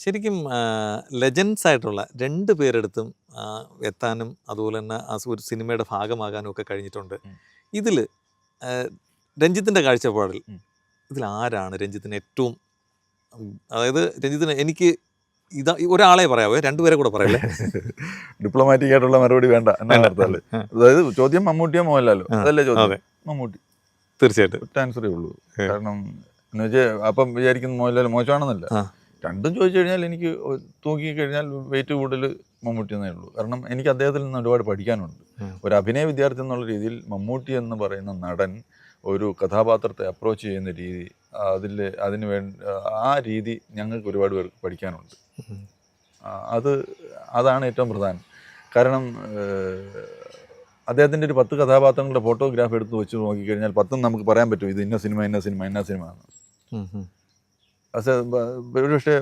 ശരിക്കും ലെജൻസ് ആയിട്ടുള്ള 2 പേരെടുത്തും എത്താനും അതുപോലെ തന്നെ ഒരു സിനിമയുടെ ഭാഗമാകാനും ഒക്കെ കഴിഞ്ഞിട്ടുണ്ട്. ഇതിൽ രഞ്ജിത്തിൻ്റെ കാഴ്ചപ്പാടിൽ ഇതിൽ ആരാണ് രഞ്ജിത്തിന് ഏറ്റവും അതായത് രഞ്ജിത്തിന് എനിക്ക് ഒരാളെ പറയാവേ, 2 പേരെ കൂടെ പറയല്ലേ? ഡിപ്ലോമാറ്റിക് ആയിട്ടുള്ള മറുപടി വേണ്ട എന്നാണ് അർത്ഥമല്ലേ? അതായത് ചോദ്യം മമ്മൂട്ടിയോ മോഹൻലാലോ അതല്ലേ ചോദ്യം? മമ്മൂട്ടി തീർച്ചയായിട്ടും ഒറ്റ ആൻസറേ ഉള്ളൂ. കാരണം എന്ന് വെച്ചാൽ അപ്പം വിചാരിക്കുന്ന മോഹൻലാൽ മോശമാണെന്നല്ല, രണ്ടും ചോദിച്ചു കഴിഞ്ഞാൽ എനിക്ക് തൂക്കി കഴിഞ്ഞാൽ വെയിറ്റ് കൂടുതൽ മമ്മൂട്ടി എന്നേ ഉള്ളൂ. കാരണം എനിക്ക് അദ്ദേഹത്തിൽ നിന്ന് ഒരുപാട് പഠിക്കാനുണ്ട്. ഒരു അഭിനയ വിദ്യാർത്ഥി എന്നുള്ള രീതിയിൽ മമ്മൂട്ടി എന്ന് പറയുന്ന നടൻ ഒരു കഥാപാത്രത്തെ അപ്രോച്ച് ചെയ്യുന്ന രീതി, അതിന് വേണ്ടി ആ രീതി ഞങ്ങൾക്ക് ഒരുപാട് പേർക്ക് പഠിക്കാനുണ്ട്. അതാണ് ഏറ്റവും പ്രധാനം. കാരണം അദ്ദേഹത്തിൻ്റെ ഒരു 10 കഥാപാത്രങ്ങളുടെ ഫോട്ടോഗ്രാഫ് എടുത്ത് വെച്ച് നോക്കിക്കഴിഞ്ഞാൽ 10 നമുക്ക് പറയാൻ പറ്റും ഇത് ഇന്ന സിനിമ ഇന്ന സിനിമ ഇന്ന സിനിമ ആണ്. ഒരു പക്ഷേ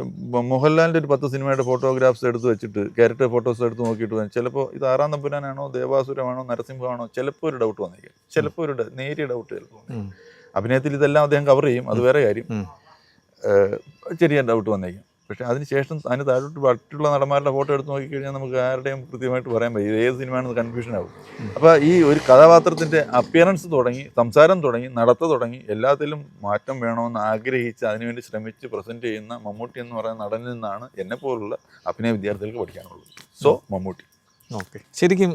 മോഹൻലാലിൻ്റെ ഒരു 10 സിനിമയുടെ ഫോട്ടോഗ്രാഫ്സ് എടുത്ത് വെച്ചിട്ട് ക്യാരക്ടർ ഫോട്ടോസ് എടുത്ത് നോക്കിയിട്ട് ചിലപ്പോൾ ഇത് 6-ാം തമ്പുരാനാണോ ദേവാസുരമാണോ നരസിംഹമാണോ ചിലപ്പോൾ ഒരു ഡൗട്ട് വന്നേക്കാം, ചിലപ്പോൾ ഒരു നേരിയ ഡൗട്ട് ചിലപ്പോൾ. അഭിനയത്തിൽ ഇതെല്ലാം അദ്ദേഹം കവർ ചെയ്യും, അത് വേറെ കാര്യം. ചെറിയ ഡൗട്ട് വന്നേക്കാം. പക്ഷേ അതിനുശേഷം അതിന് താഴോട്ട് മറ്റുള്ള നടന്മാരുടെ ഫോട്ടോ എടുത്ത് നോക്കിക്കഴിഞ്ഞാൽ നമുക്ക് ആരുടെയും കൃത്യമായിട്ട് പറയാൻ പറ്റും ഇത് ഏത് സിനിമയാണെന്ന് കൺഫ്യൂഷൻ ആവും. അപ്പോൾ ഈ ഒരു കഥാപാത്രത്തിൻ്റെ അപ്പിയറൻസ് തുടങ്ങി, സംസാരം തുടങ്ങി, നടത്ത തുടങ്ങി എല്ലാത്തിലും മാറ്റം വേണമെന്ന് ആഗ്രഹിച്ച് അതിനുവേണ്ടി ശ്രമിച്ച് പ്രസൻറ്റ് ചെയ്യുന്ന മമ്മൂട്ടി എന്ന് പറയുന്ന നടനിൽ നിന്നാണ് എന്നെപ്പോലുള്ള അഭിനയ വിദ്യാർത്ഥികൾക്ക് പഠിക്കാനുള്ളത്. സോ മമ്മൂട്ടി. ഓക്കെ, ശരിക്കും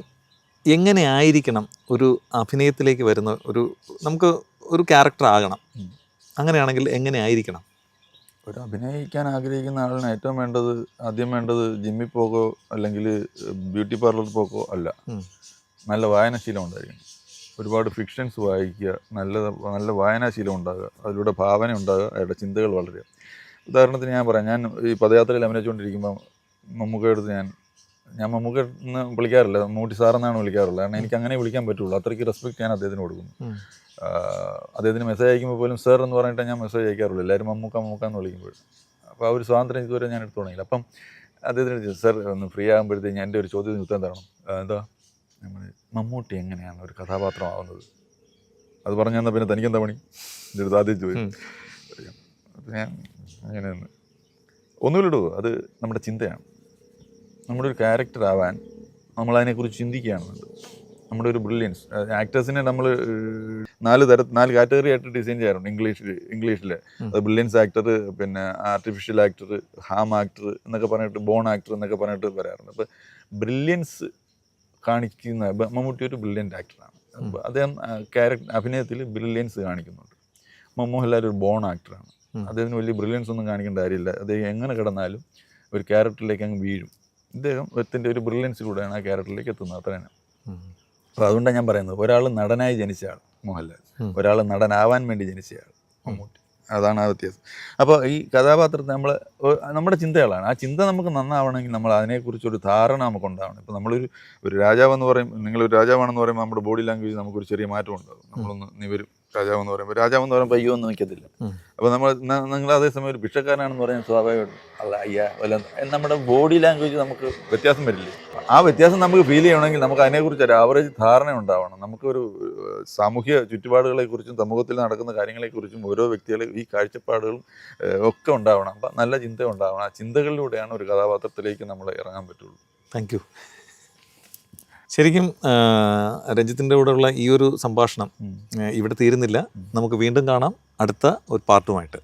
എങ്ങനെ ആയിരിക്കണം ഒരു അഭിനയത്തിലേക്ക് വരുന്ന നമുക്ക് ഒരു ക്യാരക്ടർ ആകണം? അങ്ങനെയാണെങ്കിൽ എങ്ങനെ ആയിരിക്കണം? ഒരു അഭിനയിക്കാൻ ആഗ്രഹിക്കുന്ന ആളിന് ഏറ്റവും ആദ്യം വേണ്ടത് ജിമ്മിൽ പോകോ അല്ലെങ്കിൽ ബ്യൂട്ടി പാർലറിൽ പോകോ അല്ല, നല്ല വായനാശീലം ഉണ്ടായിരിക്കണം. ഒരുപാട് ഫിക്ഷൻസ് വായിക്കുക, നല്ല വായനാശീലം ഉണ്ടാകുക, അതിലൂടെ ഭാവന ഉണ്ടാകുക, അയാളുടെ ചിന്തകൾ വളരുക. ഉദാഹരണത്തിന് ഞാൻ പറയാം, ഞാൻ ഈ പദയാത്രയിൽ അഭിനയിച്ചുകൊണ്ടിരിക്കുമ്പോൾ മമ്മൂക്കയെടുത്ത് ഞാൻ മമ്മൂക്ക എന്ന് വിളിക്കാറില്ല, മമ്മൂട്ടി സാറെന്നാണ് വിളിക്കാറുള്ളത്. കാരണം എനിക്ക് അങ്ങനെ വിളിക്കാൻ പറ്റുള്ളൂ, അത്രയ്ക്ക് റെസ്പെക്ട് ഞാൻ അദ്ദേഹത്തിന് കൊടുക്കുന്നു. അദ്ദേഹത്തിന് മെസ്സേജ് അയക്കുമ്പോൾ പോലും സർ എന്ന് പറഞ്ഞിട്ട് ഞാൻ മെസ്സേജ് അയക്കാറുള്ളൂ, എല്ലാവരും മമ്മൂക്ക എന്ന് വിളിക്കുമ്പോൾ. അപ്പോൾ ആ ഒരു സ്വാതന്ത്ര്യം ഇതുവരെ ഞാൻ എടുത്തു തുടങ്ങിയില്ല. അപ്പം അദ്ദേഹത്തിന് സർ ഒന്ന് ഫ്രീ ആകുമ്പോഴത്തേക്ക് എൻ്റെ ഒരു ചോദ്യത്തിന് ഉത്തരം തരണം. എന്താ നമ്മൾ മമ്മൂട്ടി എങ്ങനെയാണ് ഒരു കഥാപാത്രമാവുന്നത്? അത് പറഞ്ഞു തന്നാൽ പിന്നെ തനിക്കെന്താ പണി? എൻ്റെ അടുത്ത് ആദ്യം ചോദിച്ചു. അപ്പം ഞാൻ അങ്ങനെയൊന്ന് ഒന്നുമില്ലടൂ, അത് നമ്മുടെ ചിന്തയാണ്. നമ്മുടെ ഒരു ക്യാരക്ടർ ആവാൻ നമ്മളതിനെക്കുറിച്ച് ചിന്തിക്കുകയാണെന്നുണ്ട്. നമ്മുടെ ഒരു ബ്രില്യൻസ് ആക്ടേഴ്സിനെ നമ്മൾ 4 കാറ്റഗറി ആയിട്ട് ഡിസൈൻ ചെയ്യാറുണ്ട് ഇംഗ്ലീഷിൽ. അത് ബ്രില്യൻസ് ആക്ടർ, പിന്നെ ആർട്ടിഫിഷ്യൽ ആക്ടർ, ഹാം ആക്ടർ എന്നൊക്കെ പറഞ്ഞിട്ട്, ബോൺ ആക്ടർ എന്നൊക്കെ പറഞ്ഞിട്ട് പറയാറുണ്ട്. അപ്പോൾ ബ്രില്യൻസ് കാണിക്കുന്ന മമ്മൂട്ടി ഒരു ബ്രില്യൻ്റ് ആക്ടറാണ്. അദ്ദേഹം അഭിനയത്തിൽ ബ്രില്യൻസ് കാണിക്കുന്നുണ്ട്. മോഹൻലാൽ ഒരു ബോൺ ആക്ടറാണ്. അദ്ദേഹത്തിന് വലിയ ബ്രില്യൻസ് ഒന്നും കാണിക്കേണ്ട കാര്യമില്ല. അദ്ദേഹം എങ്ങനെ കിടന്നാലും ഒരു ക്യാരക്ടറിലേക്ക് അങ്ങ് വീഴും. ഇദ്ദേഹത്തിൻ്റെ ഒരു ബ്രില്യൻസിലൂടെയാണ് ആ ക്യാരക്ടറിലേക്ക് എത്തുന്നത്, അത്ര തന്നെ. അപ്പോൾ അതുകൊണ്ടാണ് ഞാൻ പറയുന്നത്, ഒരാൾ നടനായി ജനിച്ചയാൾ മോഹൻലാൽ, ഒരാൾ നടനാവാൻ വേണ്ടി ജനിച്ചയാൾ മമ്മൂട്ടി. അതാണ് ആ വ്യത്യാസം. അപ്പോൾ ഈ കഥാപാത്രത്തെ നമ്മുടെ ചിന്തകളാണ്. ആ ചിന്ത നമുക്ക് നന്നാവണമെങ്കിൽ നമ്മൾ അതിനെക്കുറിച്ചൊരു ധാരണ നമുക്ക് ഉണ്ടാവണം. ഇപ്പോൾ ഒരു രാജാവെന്ന് പറയും, നിങ്ങളൊരു രാജാവാണെന്ന് പറയുമ്പോൾ നമ്മുടെ ബോഡി ലാംഗ്വേജ് നമുക്കൊരു ചെറിയ മാറ്റം ഉണ്ടാകും. നമ്മളൊന്ന് നിവരും. രാജാവെന്ന് പറയുമ്പോൾ അയ്യോ എന്ന് നിൽക്കത്തില്ല. അപ്പോൾ നിങ്ങൾ അതേസമയം ഒരു ഭിക്ഷക്കാരനാണെന്ന് പറയാൻ സ്വാഭാവികമായിട്ടും അല്ല അയ്യ വല്ല നമ്മുടെ ബോഡി ലാംഗ്വേജ് നമുക്ക് വ്യത്യാസം വരില്ലേ? ആ വ്യത്യാസം നമുക്ക് ഫീൽ ചെയ്യണമെങ്കിൽ നമുക്ക് അതിനെക്കുറിച്ച് ഒരു ആവറേജ് ധാരണ ഉണ്ടാവണം. നമുക്കൊരു സാമൂഹ്യ ചുറ്റുപാടുകളെക്കുറിച്ചും സമൂഹത്തിൽ നടക്കുന്ന കാര്യങ്ങളെക്കുറിച്ചും ഓരോ വ്യക്തികളെ ഈ കാഴ്ചപ്പാടുകളും ഒക്കെ ഉണ്ടാവണം. അപ്പം നല്ല ചിന്ത ഉണ്ടാവണം. ആ ചിന്തകളിലൂടെയാണ് ഒരു കഥാപാത്രത്തിലേക്ക് നമ്മൾ ഇറങ്ങാൻ പറ്റുള്ളൂ. Thank you. ശരിക്കും രഞ്ജിത്തിൻ്റെ കൂടെയുള്ള ഈ ഒരു സംഭാഷണം ഇവിടെ തീരുന്നില്ല. നമുക്ക് വീണ്ടും കാണാം അടുത്ത ഒരു പാർട്ടുമായിട്ട്.